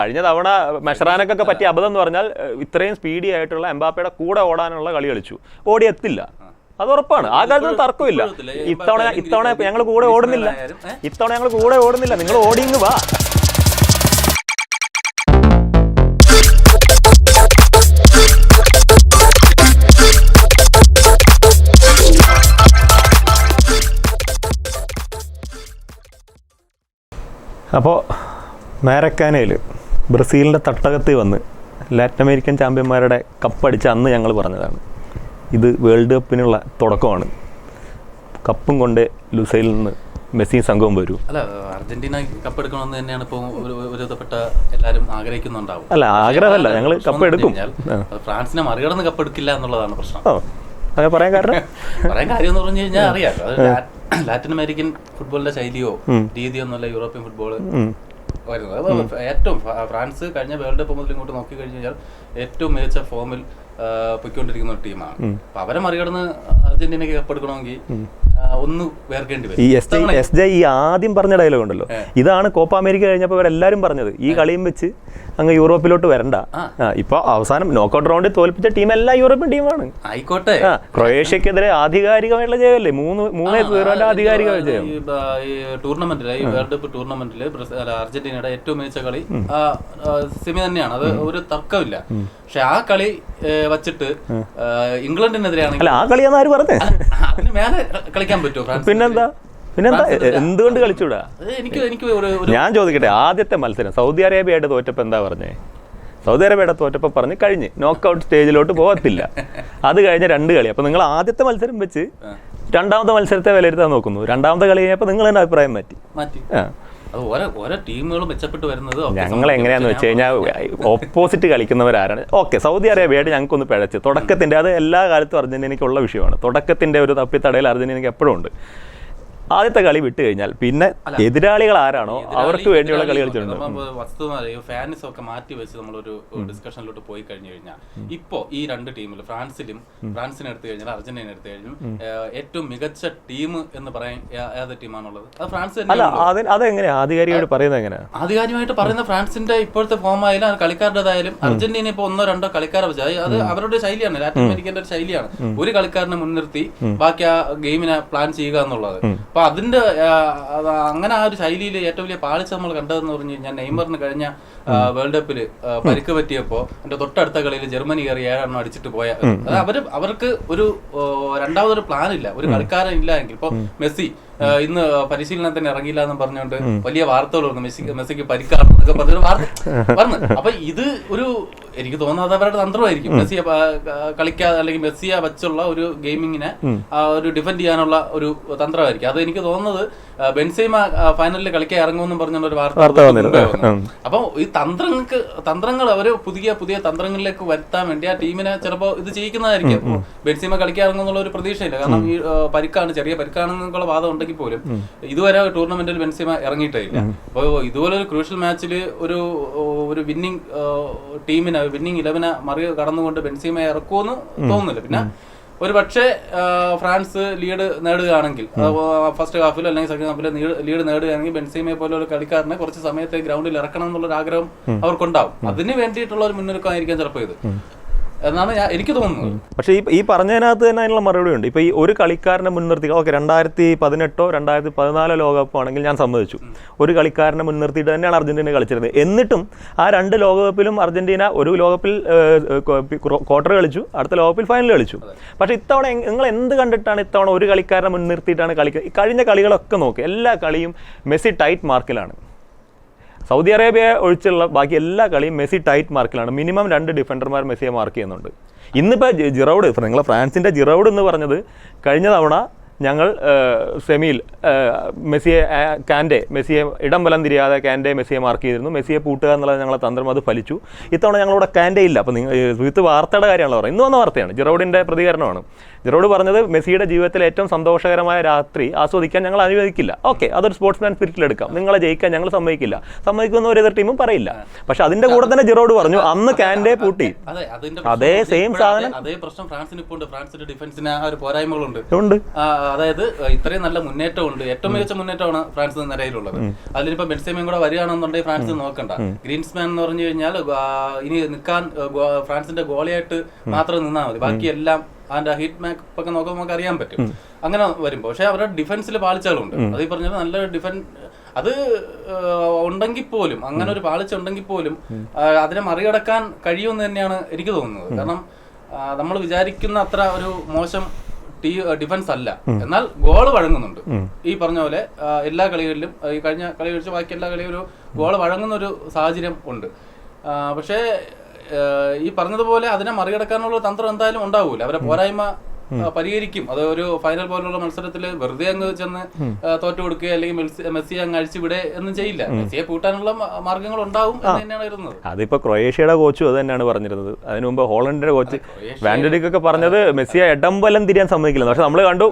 കഴിഞ്ഞ തവണ മെഷറാനൊക്കെ പറ്റിയ അബദ്ധം എന്ന് പറഞ്ഞാൽ ഇത്രയും സ്പീഡി ആയിട്ടുള്ള എംബാപ്പയുടെ കൂടെ ഓടാനുള്ള കളി കളിച്ചു, ഓടിയെത്തില്ല. അത് ഉറപ്പാണ്, ആ കാര്യത്തിൽ തർക്കമില്ല. ഇത്തവണ ഞങ്ങൾ കൂടെ ഓടുന്നില്ല, നിങ്ങൾ ഓടിങ്ങ് വാ. അപ്പോൾ മാരക്കാനയിൽ ബ്രസീലിൻ്റെ തട്ടകത്തിൽ വന്ന് ലാറ്റിൻ അമേരിക്കൻ ചാമ്പ്യന്മാരുടെ കപ്പടിച്ച അന്ന് ഞങ്ങൾ പറഞ്ഞതാണ്, ഇത് വേൾഡ് കപ്പിനുള്ള തുടക്കമാണ്. കപ്പും കൊണ്ട് ലുസൈലിൽ നിന്ന് മെസ്സി സംഘവും വരൂ. അല്ല, അർജന്റീന കപ്പെടുക്കണമെന്ന് തന്നെയാണ് ഇപ്പോൾ ഒരുവിധപ്പെട്ട എല്ലാവരും ആഗ്രഹിക്കുന്നുണ്ടാവും. അല്ല, ആഗ്രഹമല്ല, ഞങ്ങൾ കപ്പെടുക്കും. ഫ്രാൻസിനെ മറികടന്ന് കപ്പെടുക്കില്ല എന്നുള്ളതാണ് പ്രശ്നം. അങ്ങനെ പറയാൻ കാര്യം എന്ന് പറഞ്ഞു കഴിഞ്ഞാൽ അറിയാലോ, ലാറ്റിൻ അമേരിക്കൻ ഫുട്ബോളിന്റെ ശൈലിയോ രീതിയോ ഒന്നുമല്ല യൂറോപ്യൻ ഫുട്ബോൾ വരുന്നത്. ഏറ്റവും ഫ്രാൻസ് കഴിഞ്ഞ വേൾഡ് കപ്പ് മുതൽ ഇങ്ങോട്ട് നോക്കി കഴിഞ്ഞു കഴിഞ്ഞാൽ ഏറ്റവും മികച്ച ഫോമിൽ പൊയ്ക്കൊണ്ടിരിക്കുന്ന ഒരു ടീമാണ്. അപ്പൊ അവരെ മറികടന്ന് അർജന്റീനയ്ക്ക് കപ്പെടുക്കണമെങ്കിൽ ഒന്ന് വേർക്കേണ്ടി വരും. ഈ ആദ്യം പറഞ്ഞ ഡയലോഗ് ഉണ്ടല്ലോ, ഇതാണ് കോപ്പ അമേരിക്ക കഴിഞ്ഞപ്പോൾ ഇവരെല്ലാരും പറഞ്ഞത്, ഈ കളിയും വെച്ച് അങ്ങ് യൂറോപ്പിലോട്ട് വരണ്ട. ഇപ്പൊ അവസാനം നോക്കൌട്ട് റൗണ്ടിൽ തോൽപ്പിച്ച ടീം എല്ലാം യൂറോപ്യൻ ടീമാണ്. ആയിക്കോട്ടെ, ക്രൊയേഷ്യക്കെതിരെ ആധികാരികമായിട്ടുള്ള ജയമല്ലേ, 3-0 ആധികാരിക ജയം. ഈ ടൂർണമെന്റില്, ഈ വേൾഡ് കപ്പ് ടൂർണമെന്റില് അർജന്റീനയുടെ ഏറ്റവും മികച്ച കളി സെമി തന്നെയാണ്, അത് ഒരു തർക്കമില്ല. പക്ഷെ ആ കളി വച്ചിട്ട് ഇംഗ്ലണ്ടിനെതിരെയാണെങ്കിൽ ആ കളിയാന്ന് ആര് പറഞ്ഞേ? അതിന് മേലെ കളിക്കാൻ പറ്റുമോ? പിന്നെന്താ എന്തുകൊണ്ട് കളിച്ചൂടാ? ഞാൻ ചോദിക്കട്ടെ, ആദ്യത്തെ മത്സരം സൗദി അറേബ്യയായിട്ട് തോറ്റപ്പോ എന്താ പറഞ്ഞേ? സൗദി അറേബ്യയുടെ തോറ്റപ്പോ പറഞ്ഞ് കഴിഞ്ഞ് നോക്കൌട്ട് സ്റ്റേജിലോട്ട് പോകത്തില്ല. അത് കഴിഞ്ഞ 2 കളി. അപ്പൊ നിങ്ങൾ ആദ്യത്തെ മത്സരം വെച്ച് രണ്ടാമത്തെ മത്സരത്തെ വിലയിരുത്താൻ നോക്കുന്നു. രണ്ടാമത്തെ കളി കഴിഞ്ഞപ്പോ നിങ്ങൾ തന്നെ അഭിപ്രായം മാറ്റി. ഓരോ ടീമുകളും മെച്ചപ്പെട്ട് വരുന്നത് ഞങ്ങൾ എങ്ങനെയാന്ന് വെച്ച് കഴിഞ്ഞാൽ ഓപ്പോസിറ്റ് കളിക്കുന്നവരാരാണ്. ഓക്കെ, സൗദി അറേബ്യയായിട്ട് ഞങ്ങൾക്കൊന്ന് പിഴച്ച് തുടക്കത്തിന്റെ, അത് എല്ലാ കാലത്തും അർജന്റീനയ്ക്കുള്ള വിഷയമാണ്. തുടക്കത്തിന്റെ ഒരു തപ്പിത്തടയിൽ അർജന്റീനയ്ക്ക് എപ്പോഴും ഉണ്ട്. ആദ്യത്തെ കളി വിട്ട് കഴിഞ്ഞാൽ പിന്നെ എതിരാളികൾ ആരാണോ അവർക്ക് വേണ്ടിയുള്ള കളി കളിച്ചിട്ടുണ്ട്. വസ്തുതയും ഫാൻസും ഒക്കെ മാറ്റി വെച്ച് നമ്മളൊരു ഡിസ്കഷനിലോട്ട് പോയി കഴിഞ്ഞു കഴിഞ്ഞാൽ ഇപ്പോൾ ഈ 2 ടീമിൽ ഫ്രാൻസിനെ എടുത്തു കഴിഞ്ഞാൽ അർജന്റീന എടുത്തു കഴിഞ്ഞാൽ ഏറ്റവും മികച്ച ടീം എന്ന് പറയാൻ ഏത് ടീമാണുള്ളത്? അത് ഫ്രാൻസ്. അതെങ്ങനെയാ ആധികാരികമായിട്ട് പറയുന്നത്? എങ്ങനെയാ ആധികാരികമായിട്ട് പറയുന്ന ഫ്രാൻസിന്റെ ഇപ്പോഴത്തെ ഫോം ആയാലും കളിക്കാരുടേതായാലും അർജന്റീന ഇപ്പൊ 1-2 കളിക്കാരെ വെച്ചാൽ അത് അവരുടെ ശൈലിയാണ്, ലാറ്റിൻ അമേരിക്കന്റെ ഒരു ശൈലിയാണ്. ഒരു കളിക്കാരനെ മുൻനിർത്തി ബാക്കി ആ ഗെയിമിനെ പ്ലാൻ ചെയ്യുക എന്നുള്ളത്. അപ്പൊ അതിന്റെ അങ്ങനെ ആ ഒരു ശൈലിയിൽ ഏറ്റവും വലിയ പാളിച്ച നമ്മൾ കണ്ടതെന്ന് പറഞ്ഞു കഴിഞ്ഞാൽ നെയ്മറിന് കഴിഞ്ഞ വേൾഡ് കപ്പില് പരിക്ക് പറ്റിയപ്പോ എന്റെ തൊട്ടടുത്ത കളിയിൽ ജർമ്മനി കയറി 7 അടിച്ചിട്ട് പോയ അവർക്ക് ഒരു രണ്ടാമതൊരു പ്ലാൻ ഇല്ല, ഒരു കളിക്കാരൻ ഇല്ല എങ്കിൽ. ഇപ്പൊ മെസ്സി ഇന്ന് പരിശീലനത്തിന് ഇറങ്ങിയില്ല എന്ന് പറഞ്ഞുകൊണ്ട് വലിയ വാർത്തകൾ വന്നു, മെസ്സിക്ക് പരിക്കാണെന്നൊക്കെ പറഞ്ഞൊരു വാർത്ത പറഞ്ഞു. അപ്പൊ ഇത് ഒരു എനിക്ക് തോന്നുന്നത് അവരുടെ തന്ത്രമായിരിക്കും, മെസ്സിയെ കളിക്കാതെ അല്ലെങ്കിൽ മെസ്സിയെ വെച്ചുള്ള ഒരു ഗെയിമിങ്ങിനെ ഒരു ഡിഫെൻഡ് ചെയ്യാനുള്ള ഒരു തന്ത്രമായിരിക്കും. അത് എനിക്ക് തോന്നുന്നത് ബെൻസീമ ഫൈനലിൽ കളിക്കാൻ ഇറങ്ങുമെന്നും പറഞ്ഞുള്ള ഒരു വാർത്ത വന്നു. അപ്പൊ ഈ തന്ത്രങ്ങൾ അവര് പുതിയ തന്ത്രങ്ങളിലേക്ക് വരുത്താൻ വേണ്ടി ആ ടീമിനെ ചിലപ്പോ ഇത് ചെയ്യിക്കുന്നതായിരിക്കും. ബെൻസീമ കളിക്കാൻ ഇറങ്ങുന്നുള്ള ഒരു പ്രതീക്ഷയില്ല, കാരണം ഈ പരിക്കാണ്, ചെറിയ പരിക്കാണെന്നുള്ള വാദം ഉണ്ടെങ്കിൽ പോലും ഇതുവരെ ടൂർണമെന്റിൽ ബെൻസീമ ഇറങ്ങിയിട്ടേ ഇല്ല. അപ്പോൾ ഇതുപോലെ ഒരു ക്രൂഷ്യൽ മാച്ചിൽ ഒരു വിന്നിംഗ് ടീമിനെ, വിന്നിംഗ് 11 കടന്നുകൊണ്ട് ബെൻസീമ ഇറക്കുമെന്ന് തോന്നുന്നില്ല. പിന്നെ ഒരു പക്ഷേ ഫ്രാൻസ് ലീഡ് നേടുകയാണെങ്കിൽ, ഫസ്റ്റ് ഹാഫിൽ അല്ലെങ്കിൽ സെക്കൻഡ് ഹാഫിൽ ലീഡ് നേടുകയാണെങ്കിൽ ബെൻസീമയെ പോലെ ഒരു കളിക്കാരനെ കുറച്ച് സമയത്ത് ഗ്രൗണ്ടിൽ ഇറക്കണം എന്നുള്ളൊരു ആഗ്രഹം അവർക്കുണ്ടാവും. അതിന് വേണ്ടിയിട്ടുള്ള ഒരു മുന്നൊരുക്കമായിരിക്കാം ചിലപ്പോൾ ഇത് എന്നാണ് എനിക്ക് തോന്നുന്നത്. പക്ഷേ ഈ പറഞ്ഞതിനകത്ത് തന്നെ അതിനുള്ള മറുപടി ഉണ്ട്. ഇപ്പൊ ഈ ഒരു കളിക്കാരനെ മുൻനിർത്തി, ഓക്കെ 2018 2014 ലോകകപ്പ് ആണെങ്കിൽ ഞാൻ സമ്മതിച്ചു, ഒരു കളിക്കാരനെ മുൻനിർത്തിയിട്ട് തന്നെയാണ് അർജന്റീന കളിച്ചിരുന്നത്. എന്നിട്ടും ആ 2 ലോകകപ്പിലും അർജന്റീന ഒരു ലോകകപ്പിൽ ക്വാർട്ടർ കളിച്ചു, അടുത്ത ലോകകപ്പിൽ ഫൈനൽ കളിച്ചു. പക്ഷെ ഇത്തവണ നിങ്ങൾ എന്ത് കണ്ടിട്ടാണ് ഇത്തവണ ഒരു കളിക്കാരനെ മുൻനിർത്തിയിട്ടാണ് കളിക്കുക? കഴിഞ്ഞ കളികളൊക്കെ നോക്കി, എല്ലാ കളിയും മെസ്സി ടൈറ്റ് മാർക്കിലാണ്. സൗദി അറേബ്യ ഒഴിച്ചുള്ള ബാക്കി എല്ലാ കളിയും മെസ്സി ടൈറ്റ് മാർക്കിലാണ്. മിനിമം 2 ഡിഫൻഡർമാർ മെസ്സിയെ മാർക്ക് ചെയ്യുന്നുണ്ട്. ഇന്നിപ്പോൾ ജിറൗഡ്, നിങ്ങളെ ഫ്രാൻസിൻ്റെ ജിറൗഡ് എന്ന് പറഞ്ഞത് കഴിഞ്ഞ തവണ ഞങ്ങൾ സെമിയിൽ മെസ്സിയെ ഇടം ബലം തിരിയാതെ മെസ്സിയെ മാർക്ക് ചെയ്തിരുന്നു. മെസ്സിയെ പൂട്ടുക എന്നുള്ളത് ഞങ്ങളെ തന്ത്രം, അത് ഫലിച്ചു. ഇത്തവണ ഞങ്ങളിവിടെ കാൻഡേ ഇല്ല. അപ്പോൾ നിങ്ങൾ വാർത്തയുടെ കാര്യമാണല്ലോ പറയുന്നത്, ഇന്ന് വന്ന വാർത്തയാണ്, ജിറൗഡിൻ്റെ പ്രതികരണമാണ്. ജിറോഡ് പറഞ്ഞത് മെസ്സിയുടെ ജീവിതത്തിലെ ഏറ്റവും സന്തോഷകരമായ രാത്രി ആസ്വദിക്കാൻ ഞങ്ങൾ അനുവദിക്കില്ല. ഓക്കെ, അതൊരു സ്പോർട്സ്മാൻ സ്പിരിറ്റിലെടുക്കാം, നിങ്ങളെ ജയിക്കാൻ ഞങ്ങൾ സമ്മതിക്കുന്ന ഒരു എതിർ ടീമും പറയില്ല. പക്ഷെ അതിന്റെ കൂടെ തന്നെ ജിറോഡ് പറഞ്ഞു അന്ന് കാൻഡേ പൂട്ടി. അതേ സെയിം സാധനം, അതേ പ്രശ്നം ഫ്രാൻസിന് ഇപ്പോൾ ഉണ്ട്. ഫ്രാൻസിന്റെ ഡിഫൻസിന് ആ ഒരു പോരായ്മകളുണ്ട്. അതായത് ഇത്രയും നല്ല മുന്നേറ്റമുണ്ട്, ഏറ്റവും മികച്ച മുന്നേറ്റമാണ് ഫ്രാൻസ് നിരയിലുള്ളത്. അതിലിപ്പോ ബെൻസെമയും കൂടെ വരികയാണെന്നുണ്ടെങ്കിൽ ഫ്രാൻസ് നോക്കണ്ട. ഗ്രീൻസ്മാൻ എന്ന് പറഞ്ഞു കഴിഞ്ഞാൽ ഇനി നിൽക്കാൻ ഫ്രാൻസിന്റെ ഗോളിയായിട്ട് മാത്രം നിന്നാൽ മതി, ബാക്കിയെല്ലാം അതിന്റെ ഹീറ്റ് മാപ്പ് ഒക്കെ നോക്കുമ്പോൾ നമുക്ക് അറിയാൻ പറ്റും. അങ്ങനെ വരുമ്പോൾ പക്ഷെ അവരുടെ ഡിഫൻസിൽ പാളിച്ചകളുണ്ട്. അത് ഈ പറഞ്ഞത് നല്ല അത് ഉണ്ടെങ്കിൽ പോലും, അങ്ങനെ ഒരു പാളിച്ച ഉണ്ടെങ്കിൽ പോലും അതിനെ മറികടക്കാൻ കഴിയുമെന്ന് തന്നെയാണ് എനിക്ക് തോന്നുന്നത്. കാരണം നമ്മൾ വിചാരിക്കുന്ന അത്ര ഒരു മോശം ഡിഫൻസ് അല്ല, എന്നാൽ ഗോള് വഴങ്ങുന്നുണ്ട്. ഈ പറഞ്ഞ പോലെ എല്ലാ കളികളിലും, ഈ കഴിഞ്ഞ കളി ഒഴിച്ച് ബാക്കി എല്ലാ കളിയിലും ഗോള് വഴങ്ങുന്ന ഒരു സാഹചര്യം ഉണ്ട്. പക്ഷേ ഈ പറഞ്ഞതുപോലെ അതിനെ മറികടക്കാനുള്ള തന്ത്രം എന്തായാലും ഉണ്ടാവൂല. അവരെ പോരായ്മ പരിഹരിക്കും. അത് ഒരു ഫൈനൽ പോലുള്ള മത്സരത്തിൽ വെറുതെ അങ്ങ് ചെന്ന് തോറ്റു കൊടുക്കുക അല്ലെങ്കിൽ മെസ്സിയെ അങ്ങ് അഴിച്ചുവിടെ ഒന്നും ചെയ്യില്ല. മെസ്സിയെ പൂട്ടാനുള്ള മാർഗങ്ങൾ ഉണ്ടാവും എന്ന് തന്നെയാണ് വരുന്നത്. അതിപ്പോ ക്രൊയേഷ്യയുടെ കോച്ചും അത് തന്നെയാണ് പറഞ്ഞിരുന്നത്. അതിനു മുമ്പ് ഹോളണ്ടിന്റെ കോച്ച് വാൻഡഡിക് ഒക്കെ പറഞ്ഞത് മെസ്സിയെ ഇടംബലം തിരിയാൻ സമ്മതിക്കില്ല. പക്ഷെ നമ്മൾ കണ്ടു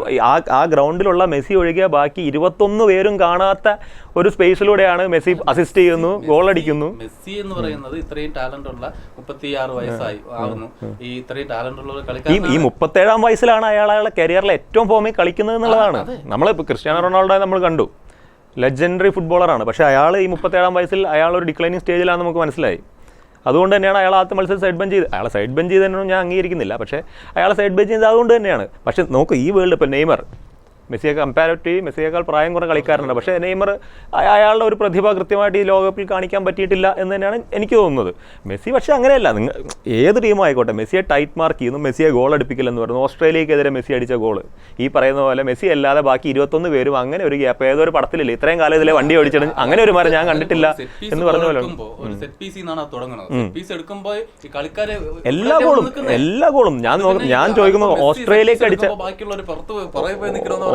ആ ഗ്രൗണ്ടിലുള്ള മെസ്സി ഒഴികെ ബാക്കി 21 പേരും കാണാത്ത ഒരു സ്പേസിലൂടെയാണ് മെസ്സി അസിസ്റ്റ് ചെയ്യുന്നു, ഗോൾ അടിക്കുന്നു. മെസ്സി എന്ന് പറയുന്നത് ഇത്രയും ടാലന്റ് ഉള്ള 36 വയസ്സായി ആവുന്നു. ഈ ഇത്രയും ടാലന്റ് ഉള്ള കളിക്കാരൻ ഈ 37-ാം വയസ്സിലാണ് അയാളുടെ കരിയറിലെ ഏറ്റവും ഫോമിൽ കളിക്കുന്നത് എന്നുള്ളതാണ്. നമ്മളിപ്പോൾ ക്രിസ്ത്യാനോ റൊണാൾഡോ നമ്മൾ കണ്ടു, ലെജൻഡറി ഫുട്ബോളറാണ്. പക്ഷേ അയാൾ ഈ 37-ാം വയസ്സിൽ അയാൾ ഒരു ഡിക്ലൈനിങ് സ്റ്റേജിലാണെന്ന് നമുക്ക് മനസ്സിലായി. അതുകൊണ്ട് തന്നെയാണ് അയാൾ ആദ്യത്തെ മത്സരം സൈഡ് ബെഞ്ച് ചെയ്ത്, അയാളെ സൈഡ് ബെഞ്ച് ചെയ്തതിനൊന്നും ഞാൻ അംഗീകരിക്കുന്നില്ല, പക്ഷേ അയാളെ സൈഡ് ബെഞ്ച് ചെയ്ത് അതുകൊണ്ട് തന്നെയാണ്. പക്ഷേ നോക്കൂ, ഈ വേൾഡ് ഇപ്പോൾ നെയ്മർ, മെസ്സിയെ കമ്പാരിറ്റീവ് മെസ്സിയേക്കാൾ പ്രായം കുറേ കളിക്കാരുണ്ട്. പക്ഷേ നെയ്മർ അയാളുടെ ഒരു പ്രതിഭ കൃത്യമായിട്ട് ഈ ലോകകപ്പിൽ കാണിക്കാൻ പറ്റിയിട്ടില്ല എന്ന് തന്നെയാണ് എനിക്ക് തോന്നുന്നത്. മെസ്സി പക്ഷേ അങ്ങനെയല്ല. നിങ്ങൾ ഏത് ടീമായിക്കോട്ടെ മെസ്സിയെ ടൈറ്റ് മാർക്ക് ചെയ്യുന്നു, മെസ്സിയെ ഗോൾ അടിപ്പിക്കില്ലെന്ന് പറഞ്ഞു. ഓസ്ട്രേലിയക്കെതിരെ മെസ്സി അടിച്ച ഗോൾ ഈ പറയുന്ന പോലെ മെസ്സി അല്ലാതെ ബാക്കി 21 പേരും അങ്ങനെ ഒരു ഗ്യാപ്പ് ഏതൊരു പടത്തിലില്ല. ഇത്രയും കാലം ഇതിലെ വണ്ടി ഓടിച്ചിട്ട് അങ്ങനെ ഒരു മാറി ഞാൻ കണ്ടിട്ടില്ല എന്ന് പറഞ്ഞ പോലെ എല്ലാ ഗോളും ഞാൻ ചോദിക്കുന്നത്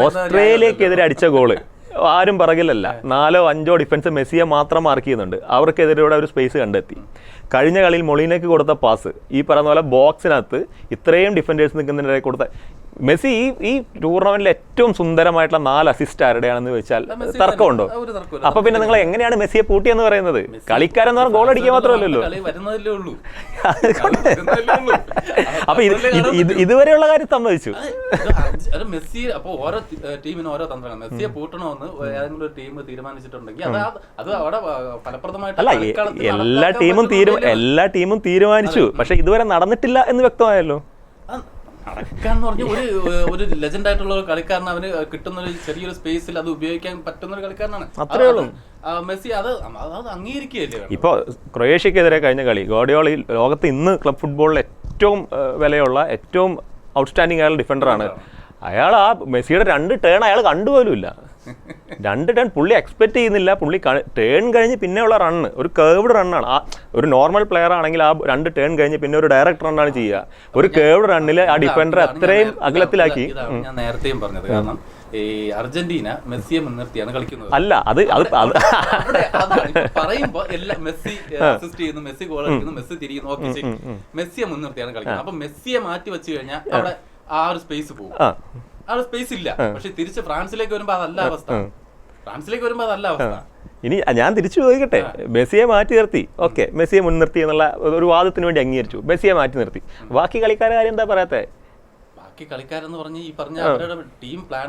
ഓസ്ട്രേലിയക്കെതിരെ അടിച്ച ഗോള് ആരും പറകിലല്ല, 4-5 ഡിഫൻസ് മെസ്സിയെ മാത്രം മാർക്ക് ചെയ്യുന്നുണ്ട്. അവർക്കെതിരെ ഒരു സ്പേസ് കണ്ടെത്തി. കഴിഞ്ഞ കളിയിൽ മൊളീനയ്ക്ക് കൊടുത്ത പാസ് ഈ പറയുന്ന പോലെ ബോക്സിനകത്ത് ഇത്രയും ഡിഫൻഡേഴ്സ് നിൽക്കുന്നതിനിടെ കൊടുത്ത മെസ്സി ഈ ടൂർണമെന്റിൽ ഏറ്റവും സുന്ദരമായിട്ടുള്ള 4 അസിസ്റ്റ് ആരുടെയാണെന്ന് ചോദിച്ചാൽ തർക്കമുണ്ടോ? അപ്പൊ പിന്നെ നിങ്ങൾ എങ്ങനെയാണ് മെസ്സിയെ പൂട്ടിയെന്ന് പറയുന്നത്? കളിക്കാരെന്ന് പറഞ്ഞാൽ ഗോൾ അടിക്കുക മാത്രമല്ലല്ലോ. അപ്പൊ ഇതുവരെയുള്ള കാര്യം സമ്മതിച്ചു. മെസ്സി അപ്പൊ ഓരോ ടീമിനും ഓരോ തന്ത്രങ്ങൾ. മെസ്സിയെ പൂട്ടണമെന്ന് ഏതെങ്കിലും ഒരു ടീം തീരുമാനിച്ചിട്ടുണ്ടെങ്കിൽ അത് അവിടെ ഫലപ്രദമായിട്ട് അല്ല, എല്ലാ ടീമും തീരുമാനിച്ചു, പക്ഷെ ഇതുവരെ നടന്നിട്ടില്ല എന്ന് വ്യക്തമായല്ലോ. നടക്കാന്ന് പറഞ്ഞ ഒരു ലെജൻഡ് ആയിട്ടുള്ള ഒരു കളിക്കാരൻ, അവന് കിട്ടുന്ന ഒരു ചെറിയൊരു സ്പേസിൽ അത് ഉപയോഗിക്കാൻ പറ്റുന്ന ഒരു കളിക്കാരനാണ്. അത്രേ ഉള്ളൂ. മെസ്സി അത് അംഗീകരിക്കുകയല്ലേ. ഇപ്പൊ ക്രൊയേഷ്യക്കെതിരെ കഴിഞ്ഞ കളി ഗോർഡിയോള ലോകത്ത് ഇന്ന് ക്ലബ് ഫുട്ബോളിൽ ഏറ്റവും വിലയുള്ള ഏറ്റവും ഔട്ട്സ്റ്റാൻഡിംഗ് ആയ ഡിഫൻഡറാണ്. അയാൾ ആ മെസ്സിയുടെ 2 ടേൺ അയാൾ കണ്ടുപോലുമില്ല. 2 ടേൺ പുള്ളി എക്സ്പെക്ട് ചെയ്യുന്നില്ല. പുള്ളി ടേൺ കഴിഞ്ഞ് പിന്നെയുള്ള റണ്ണ് ഒരു കേർവ്ഡ് റണ്ണാണ്. ഒരു നോർമൽ പ്ലെയർ ആണെങ്കിൽ ആ 2 ടേൺ കഴിഞ്ഞ് പിന്നെ ഒരു ഡയറക്റ്റ് റണ്ണാണ് ചെയ്യുക. ഒരു കേർവ്ഡ് റണ്ണിൽ ആ ഡിഫൻഡർ അത്രയും അകലത്തിലാക്കി. ഞാൻ നേരത്തെയും പറഞ്ഞത്, കാരണം ഈ അർജന്റീന മെസ്സിയെ മുൻനിർത്തിയാണ് കളിക്കുന്നത്. അല്ല അത് പറയുമ്പോ എല്ലാം മെസ്സി അസിസ്റ്റ് ചെയ്യുന്നു, മെസ്സി ഗോൾ അടിക്കുന്നു, മെസ്സി തിരിയുന്നു, ഓക്കെ ശരി, മെസ്സിയെ മുൻനിർത്തിയാണ് കളിക്കുന്നത്. അപ്പൊ മെസ്സിയെ മാറ്റി വെച്ച് കഴിഞ്ഞാൽ അവിടെ ആ ഒരു സ്പേസ് പോകും. ആ ഒരു സ്പേസ് ഇല്ല. പക്ഷെ തിരിച്ച് ഫ്രാൻസിലേക്ക് വരുമ്പോ അതല്ല അവസ്ഥ. ഇനി ഞാൻ തിരിച്ചു ചോദിക്കട്ടെ, മെസ്സിയെ മാറ്റി നിർത്തി, ഓക്കെ, മെസ്സിയെ മുൻനിർത്തി എന്നുള്ള ഒരു വാദത്തിന് വേണ്ടി അംഗീകരിച്ചു. മെസ്സിയെ മാറ്റി നിർത്തി, ബാക്കി കളിക്കാരുടെ കാര്യം എന്താ പറയാത്തെ? കളിക്കാരെന്ന് പറഞ്ഞ് ഈ പറഞ്ഞ ടീം പ്ലാൻ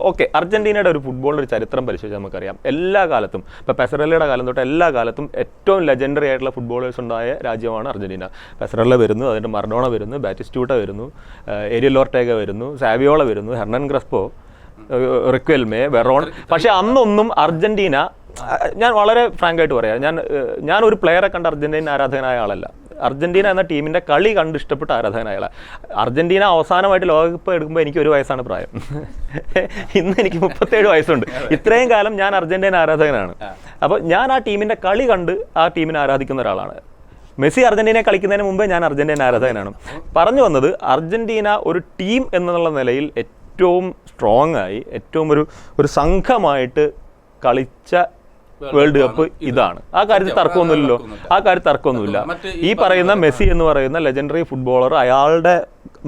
ഓക്കെ. അർജന്റീനയുടെ ഒരു ഫുട്ബോളിന്റെ ഒരു ചരിത്രം പരിശോധിച്ചാൽ നമുക്കറിയാം, എല്ലാ കാലത്തും ഇപ്പൊ പെസറല്ലയുടെ കാലം തൊട്ട് എല്ലാ കാലത്തും ഏറ്റവും ലെജൻഡറി ആയിട്ടുള്ള ഫുട്ബോളേഴ്സ് ഉണ്ടായ രാജ്യമാണ് അർജന്റീന. പെസറല്ല വരുന്നു, അതിന്റെ മറഡോണ വരുന്നു, ബാറ്റിസ്റ്റൂട്ട വരുന്നു, ഏരിയൽ ഓർട്ടേഗ വരുന്നു, സാവിയോള വരുന്നു, ഹെർണൻ ക്രെസ്പോ, റിക്വെൽമെ, വെറോൺ. പക്ഷെ അന്നൊന്നും അർജന്റീന, ഞാൻ വളരെ ഫ്രാങ്കായിട്ട് പറയാം, ഞാൻ ഒരു പ്ലെയറെ കണ്ട അർജന്റീന ആരാധകനായ ആളല്ല. അർജന്റീന എന്ന ടീമിന്റെ കളി കണ്ട് ഇഷ്ടപ്പെട്ട ആരാധകനായ അർജന്റീന അവസാനമായിട്ട് ലോകകപ്പ് എടുക്കുമ്പോൾ എനിക്ക് 1 വയസ്സാണ് പ്രായം. ഇന്ന് എനിക്ക് 37 വയസ്സുണ്ട്. ഇത്രയും കാലം ഞാൻ അർജന്റീന ആരാധകനാണ്. അപ്പോൾ ഞാൻ ആ ടീമിന്റെ കളി കണ്ട് ആ ടീമിനെ ആരാധിക്കുന്ന ഒരാളാണ്. മെസ്സി അർജന്റീന കളിക്കുന്നതിന് മുമ്പേ ഞാൻ അർജന്റീന ആരാധകനാണ്. പറഞ്ഞു വന്നത്, അർജന്റീന ഒരു ടീം എന്നുള്ള നിലയിൽ ഏറ്റവും സ്ട്രോങ് ആയി, ഏറ്റവും ഒരു സംഘമായിട്ട് കളിച്ച വേൾഡ് കപ്പ് ഇതാണ്. ആ കാര്യത്തിൽ തർക്കമൊന്നുമില്ല. ഈ പറയുന്ന മെസ്സി എന്ന് പറയുന്ന ലെജൻഡറി ഫുട്ബോളർ അയാളുടെ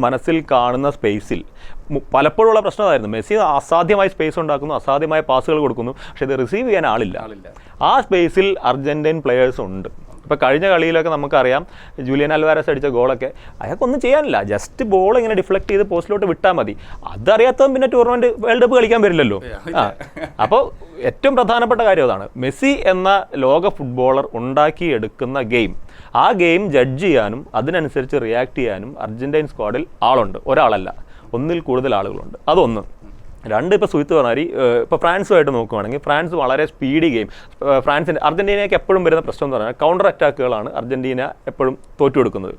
മനസ്സിൽ കാണുന്ന സ്പേസിൽ പലപ്പോഴുള്ള പ്രശ്നമായിരുന്നു. മെസ്സി അസാധ്യമായ സ്പേസ് ഉണ്ടാക്കുന്നു, അസാധ്യമായ പാസുകൾ കൊടുക്കുന്നു, പക്ഷെ ഇത് റിസീവ് ചെയ്യാൻ ആളില്ല. ആ സ്പേസിൽ അർജന്റീൻ പ്ലെയേഴ്സ് ഉണ്ട്. ഇപ്പോൾ കഴിഞ്ഞ കളിയിലൊക്കെ നമുക്കറിയാം ജൂലിയൻ അൽവാരസ് അടിച്ച ഗോളൊക്കെ അയാൾക്കൊന്നും ചെയ്യാനില്ല, ജസ്റ്റ് ബോൾ ഇങ്ങനെ ഡിഫ്ലക്ട് ചെയ്ത് പോസ്റ്റിലോട്ട് വിട്ടാൽ മതി. അതറിയാത്തവൻ പിന്നെ ടൂർണമെന്റ് വേൾഡ് കപ്പ് കളിക്കാൻ വരില്ലല്ലോ. അപ്പോൾ ഏറ്റവും പ്രധാനപ്പെട്ട കാര്യം അതാണ്, മെസ്സി എന്ന ലോക ഫുട്ബോളർ ഉണ്ടാക്കിയെടുക്കുന്ന ഗെയിം, ആ ഗെയിം ജഡ്ജ് ചെയ്യാനും അതിനനുസരിച്ച് റിയാക്ട് ചെയ്യാനും അർജന്റീൻ സ്ക്വാഡിൽ ആളുണ്ട്, ഒരാളല്ല, ഒന്നിൽ കൂടുതൽ ആളുകളുണ്ട്. അതൊന്ന്. രണ്ട്, ഇപ്പോൾ സുഹിത്ത് പറഞ്ഞാൽ ഇപ്പോൾ ഫ്രാൻസുമായിട്ട് നോക്കുകയാണെങ്കിൽ ഫ്രാൻസ് വളരെ സ്പീഡി ഗെയിം. അർജന്റീനയ്ക്ക് എപ്പോഴും വരുന്ന പ്രശ്നം എന്ന് പറഞ്ഞാൽ കൗണ്ടർ അറ്റാക്കുകളാണ് അർജന്റീന എപ്പോഴും തോറ്റു കൊടുക്കുന്നത്.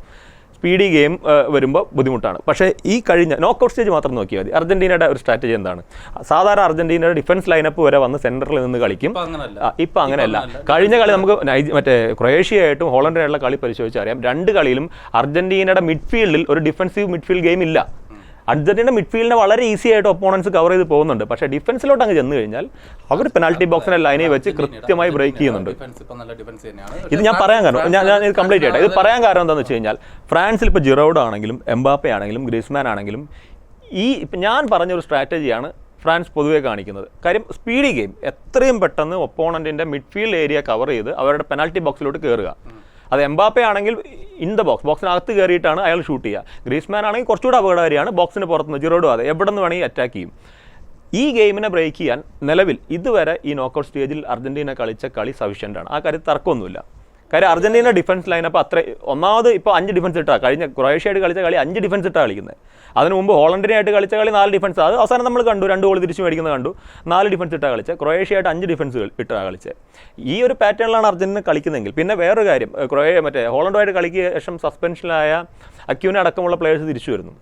സ്പീഡി ഗെയിം വരുമ്പോൾ ബുദ്ധിമുട്ടാണ്. പക്ഷേ ഈ കഴിഞ്ഞ നോക്കൗട്ട് സ്റ്റേജ് മാത്രം നോക്കിയാൽ മതി. അർജന്റീനയുടെ ഒരു സ്ട്രാറ്റജി എന്താണ്? സാധാരണ അർജന്റീനയുടെ ഡിഫൻസ് ലൈനപ്പ് വരെ വന്ന് സെൻറ്ററിൽ നിന്ന് കളിക്കും. ഇപ്പം അങ്ങനെയല്ല. കഴിഞ്ഞ കളി നമുക്ക് മറ്റേ ക്രൊയേഷ്യയായിട്ടും ഹോളണ്ടിനായിട്ടുള്ള കളി പരിശോധിച്ചാൽ അറിയാം, രണ്ട് കളിയിലും അർജന്റീനയുടെ മിഡ്ഫീൽഡിൽ ഒരു ഡിഫൻസീവ് മിഡ്ഫീൽഡ് ഗെയിം ഇല്ല. അർജന്റീന മിഡ്ഫീൽഡിനെ വളരെ ഈസി ആയിട്ട് ഒപ്പോണൻസ് കവർ ചെയ്ത് പോകുന്നുണ്ട്. പക്ഷേ ഡിഫൻസിലോട്ട് അങ്ങ് ചെന്ന് കഴിഞ്ഞാൽ അവർ പെനാൽറ്റി ബോക്സിനെ ലൈനിൽ വെച്ച് കൃത്യമായി ബ്രേക്ക് ചെയ്യുന്നുണ്ട്. ഇത് ഞാൻ പറയാൻ കാരണം ഞാൻ ഇത് കംപ്ലീറ്റ് ചെയ്യട്ടെ. ഇത് പറയാൻ കാരണം എന്താണെന്ന് വെച്ച് കഴിഞ്ഞാൽ ഫ്രാൻസിൽ ഇപ്പോൾ ജിറോഡ് ആണെങ്കിലും എംബാപ്പെ ആണെങ്കിലും ഗ്രീസ്മാൻ ആണെങ്കിലും ഇപ്പം ഞാൻ പറഞ്ഞൊരു സ്ട്രാറ്റജിയാണ് ഫ്രാൻസ് പൊതുവെ കാണിക്കുന്നത്. കാര്യം സ്പീഡി ഗെയിം, എത്രയും പെട്ടെന്ന് ഒപ്പോണൻറ്റിൻ്റെ മിഡ്ഫീൽഡ് ഏരിയ കവർ ചെയ്ത് അവരുടെ പെനാൽറ്റി ബോക്സിലോട്ട് കയറുക. അത് എംബാപ്പെ ആണെങ്കിൽ ഇൻ ദ ബോക്സിനകത്ത് കയറിയിട്ടാണ് അയാൾ ഷൂട്ട് ചെയ്യുക. ഗ്രീസ്മാൻ ആണെങ്കിൽ കുറച്ചുകൂടെ അപകടകാരിയാണ്, ബോക്സിന് പുറത്തുനിന്ന് ജിറോഡും അതെ എവിടെ നിന്ന് വേണമെങ്കിൽ അറ്റാക്ക് ചെയ്യും. ഈ ഗെയിമിനെ ബ്രേക്ക് ചെയ്യാൻ നിലവിൽ ഇതുവരെ ഈ നോക്കൗട്ട് സ്റ്റേജിൽ അർജന്റീന കളിച്ച കളി സഫീഷ്യൻ്റാണ്. ആ കാര്യത്തിൽ തർക്കമൊന്നുമില്ല. കാര്യം അർജന്റീന ഡിഫൻസ് ലൈനപ്പ് അത്ര ഒന്നാമത് ഇപ്പോൾ 5 ഡിഫൻസ് ഇട്ടാണ്. കഴിഞ്ഞ ക്രൊയേഷ്യയായിട്ട് കളിച്ച കളി 5 ഡിഫൻസ് ഇട്ടാണ് കളിക്കുന്നത്. അതിന് മുമ്പ് ഹോളണ്ടിനായിട്ട് കളിച്ച കളി 4 ഡിഫൻസ്. അത് അവസാനം നമ്മൾ കണ്ടു, 2 ഗോൾ തിരിച്ചു മേടിക്കുന്നത് കണ്ടു. 4 ഡിഫൻസ് ഇട്ടാണ് കളിച്ചത്. ക്രൊയേഷ്യയായിട്ട് 5 ഡിഫൻസ് ഇട്ടാണ് കളിച്ചത്. ഈ ഒരു പാറ്റേണിലാണ് അർജന്റീന കളിക്കുന്നതെങ്കിൽ പിന്നെ വേറൊരു കാര്യം, ഹോളണ്ടുമായിട്ട് കളിക്ക് ശേഷം സസ്പെൻഷനിലായ അക്യൂന അടക്കമുള്ള പ്ലേയേഴ്സ് തിരിച്ചു വരുന്നു.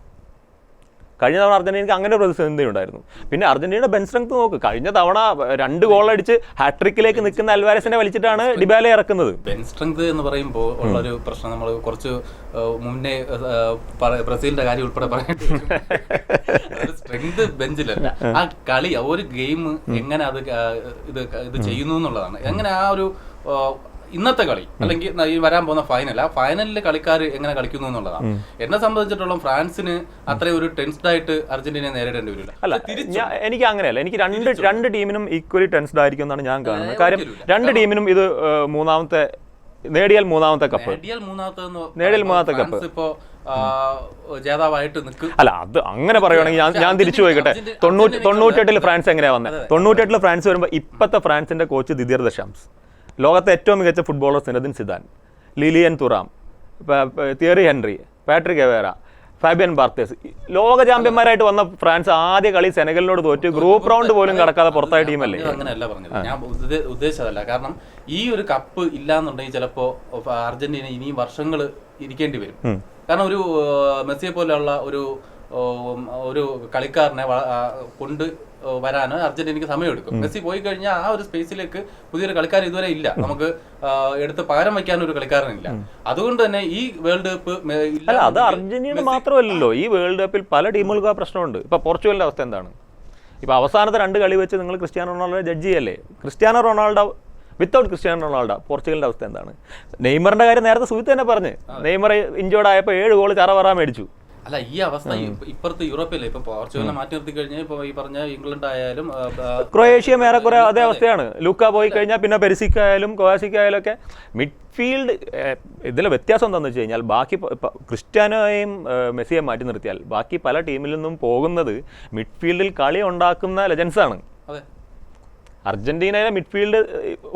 കഴിഞ്ഞ തവണ അർജന്റീനയ്ക്ക് അങ്ങനെ ഒരു പ്രതിസന്ധി ഉണ്ടായിരുന്നു. പിന്നെ അർജന്റീനയുടെ ബെഞ്ച് സ്ട്രെങ്ത് നോക്ക്, കഴിഞ്ഞ തവണ 2 ഗോൾ അടിച്ച് ഹാട്രിക്കിലേക്ക് നിൽക്കുന്ന അൽവാരസിനെ വലിച്ചിട്ടാണ് ഡിബാലെ ഇറക്കുന്നത്. ബെഞ്ച് സ്ട്രെങ്ത് എന്ന് പറയുമ്പോൾ ഉള്ളൊരു പ്രശ്നം നമ്മൾ കുറച്ച് മുന്നേ ബ്രസീലിന്റെ കാര്യം ഉൾപ്പെടെ പറയേണ്ടി സ്ട്രെങ്ത് ബെഞ്ചിലല്ല, ആ കളി ഒരു ഗെയിം എങ്ങനെ അത് ഇത് ചെയ്യുന്നു എന്നുള്ളതാണ്. എങ്ങനെ ആ ഒരു ഇന്നത്തെ കളി അല്ലെങ്കിൽ ഈ വരാൻ പോകുന്ന ഫൈനൽ, ആ ഫൈനലിലെ കളിക്കാർ എങ്ങനെ കളിക്കുന്നു എന്നുള്ളതാണ്. എന്നെ സംബന്ധിച്ചിടത്തോളം ഫ്രാൻസിന് അത്രയും ഒരു ടെൻസ്ഡ് ആയിട്ട് അർജന്റീനയെ നേരിടേണ്ടി വരില്ല. അല്ല, എനിക്ക് അങ്ങനെയല്ല. എനിക്ക് രണ്ട് ടീമിനും ഈക്വലി ടെൻസ്ഡ് ആയിരിക്കും എന്നാണ് ഞാൻ കാണുന്നത്. കാര്യം രണ്ട് ടീമിനും ഇത് നേടിയാൽ മൂന്നാമത്തെ കപ്പ്. ഇപ്പോ ജേതാവായിട്ട് നിൽക്കും. അല്ല, അത് അങ്ങനെ പറയുവാണെങ്കിൽ ഞാൻ തിരിച്ചു പോയിക്കട്ടെ. 98 ഫ്രാൻസ് എങ്ങനെയാ വന്നത്? 98 ഫ്രാൻസ് വരുമ്പോൾ ഇപ്പോഴത്തെ ഫ്രാൻസിന്റെ കോച്ച് ദിദിയർ ദശാംസ്, ലോകത്തെ ഏറ്റവും മികച്ച footballer Zinedine Zidane, Lilian Thuram, Thierry Henry, Patrick Evra, Fabien Barthez, ലോക ചാമ്പ്യന്മാരായിട്ട് വന്ന ഫ്രാൻസ് ആദ്യ കളി സെനഗലിനോട് തോറ്റ് ഗ്രൂപ്പ് റൗണ്ട് പോലും കടക്കാതെ പുറത്തായ ടീമല്ലേ? അങ്ങനെയല്ല പറഞ്ഞത്, ഞാൻ ഉദ്ദേശിച്ചതല്ല. കാരണം ഈ ഒരു കപ്പ് ഇല്ലാന്നുണ്ടെങ്കിൽ ചിലപ്പോ അർജന്റീന ഇനിയും വർഷങ്ങൾ ഇരിക്കേണ്ടി വരും. കാരണം ഒരു മെസ്സിയെ പോലെയുള്ള ഒരു കളിക്കാരനെ കൊണ്ട് വരാന് അർജന്റീനയ്ക്ക് സമയമെടുക്കും. മെസ്സി പോയി കഴിഞ്ഞാൽ ആ ഒരു സ്പേസിലേക്ക് പുതിയൊരു കളിക്കാരൻ ഇതുവരെ ഇല്ല, നമുക്ക് എടുത്ത് പകരം വയ്ക്കാൻ ഒരു കളിക്കാരനില്ല. അതുകൊണ്ട് തന്നെ ഈ വേൾഡ് കപ്പ് അല്ല, അത് അർജന്റീന മാത്രമല്ലല്ലോ, ഈ വേൾഡ് കപ്പിൽ പല ടീമുകൾക്ക് ആ പ്രശ്നമുണ്ട്. ഇപ്പൊ പോർച്ചുഗലിന്റെ അവസ്ഥ എന്താണ്? ഇപ്പൊ അവസാനത്തെ 2 കളി വെച്ച് നിങ്ങൾ ക്രിസ്ത്യാനോ റൊണാൾഡോ ജഡ്ജ് ചെയ്യല്ലേ? Cristiano Ronaldo without Cristiano Ronaldo പോർച്ചുഗലിന്റെ അവസ്ഥ എന്താണ്? നെയ്മറിന്റെ കാര്യം നേരത്തെ സുഹിത്ത് തന്നെ പറഞ്ഞ്, നെയ്മർ ഇഞ്ചോർഡ് ആയപ്പോൾ 7 ഗോൾ ചറവറ മേടിച്ചു. അല്ല, ഈ അവസ്ഥ ഇപ്പുറത്ത് യൂറോപ്പിലെ ഇപ്പൊ പോർച്ചുഗലിനെ മാറ്റി നിർത്തി കഴിഞ്ഞാൽ ഇപ്പൊ ഈ പറഞ്ഞ ഇംഗ്ലണ്ട് ആയാലും ക്രൊയേഷ്യ ഏറെക്കുറെ അതേ അവസ്ഥയാണ്. ലൂക്ക പോയി കഴിഞ്ഞാൽ പിന്നെ പെരിസിക് ആയാലും കൊവാസിക് ആയാലും ഒക്കെ മിഡ്ഫീൽഡ്. ഇതിലെ വ്യത്യാസം എന്താണെന്ന് വെച്ച് കഴിഞ്ഞാൽ ബാക്കി ക്രിസ്ത്യാനോയെയും മെസ്സിയെ മാറ്റി നിർത്തിയാൽ ബാക്കി പല ടീമിൽ നിന്നും പോകുന്നത് മിഡ്ഫീൽഡിൽ കളി ഉണ്ടാക്കുന്ന ലെജൻസാണ്. അർജന്റീനയിലെ മിഡ്ഫീൽഡ്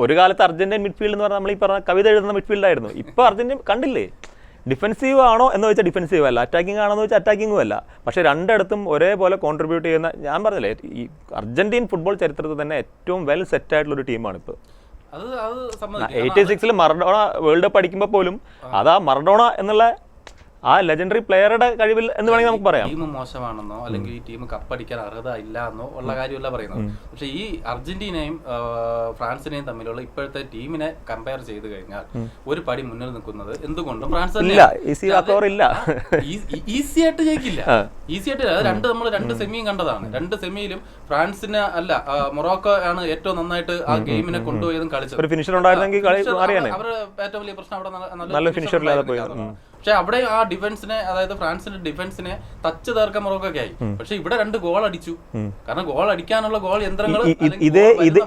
ഒരു കാലത്ത് അർജന്റീൻ മിഡ്ഫീൽഡ് എന്ന് പറഞ്ഞാൽ നമ്മൾ ഈ പറഞ്ഞ കവിത എഴുതുന്ന മിഡ്ഫീൽഡായിരുന്നു. ഇപ്പോൾ അർജന്റീന കണ്ടില്ലേ, ഡിഫൻസീവ് ആണോ എന്ന് വെച്ചാൽ ഡിഫൻസീവ് അല്ല, അറ്റാക്കിംഗ് ആണോ എന്ന് വെച്ചാൽ അറ്റാക്കിങ്ങും അല്ല. പക്ഷേ രണ്ടിടത്തും ഒരേപോലെ കോൺട്രിബ്യൂട്ട് ചെയ്യുന്ന, ഞാൻ പറഞ്ഞില്ലേ, ഈ അർജന്റീൻ ഫുട്ബോൾ ചരിത്രത്തിൽ തന്നെ ഏറ്റവും വെൽ സെറ്റ് ആയിട്ടുള്ളൊരു ടീമാണ് ഇപ്പോൾ. 86 മറഡോണ വേൾഡ് കപ്പ് അടിക്കുമ്പോൾ പോലും അതാ മറഡോണ എന്നുള്ള ആ ലെജൻഡറി പ്ലെയറുടെ കഴിവിൽ എന്ന് വേണമെങ്കിൽ നമുക്ക് പറയാം. ടീം മോശമാണെന്നോ അല്ലെങ്കിൽ ഈ ടീം കപ്പടിക്കാൻ അർഹത ഇല്ല എന്നോ ഉള്ള കാര്യമല്ല പറയുന്നത്. പക്ഷെ ഈ അർജന്റീനയും ഫ്രാൻസിനെയും തമ്മിലുള്ള ഇപ്പോഴത്തെ ടീമിനെ കമ്പയർ ചെയ്ത് കഴിഞ്ഞാൽ ഒരു പടി മുന്നിൽ നിൽക്കുന്നത് എന്തുകൊണ്ടും ഫ്രാൻസ് ഈസി ആയിട്ട് ജയിക്കില്ല. ഈസി ആയിട്ട് നമ്മൾ 2 സെമിയും കണ്ടതാണ്. 2 സെമിയിലും ഫ്രാൻസിന് അല്ല, മൊറോക്കോ ആണ് ഏറ്റവും നന്നായിട്ട് ആ ഗെയിമിനെ കൊണ്ടുപോയതും കളിച്ചത്. അവരുടെ ഏറ്റവും വലിയ പ്രശ്നം അവിടെ നല്ല ഫിനിഷർ. പക്ഷെ അവിടെ ആ ഡിഫൻസിനെ, അതായത് ഫ്രാൻസിന്റെ ഡിഫൻസിനെ ടച്ച് തീർക്കാൻ മൊറോക്കൊക്കെ ആയി. പക്ഷെ ഇവിടെ 2 ഗോൾ അടിച്ചു. കാരണം ഗോൾ അടിക്കാനുള്ള ഗോൾ യന്ത്രങ്ങൾ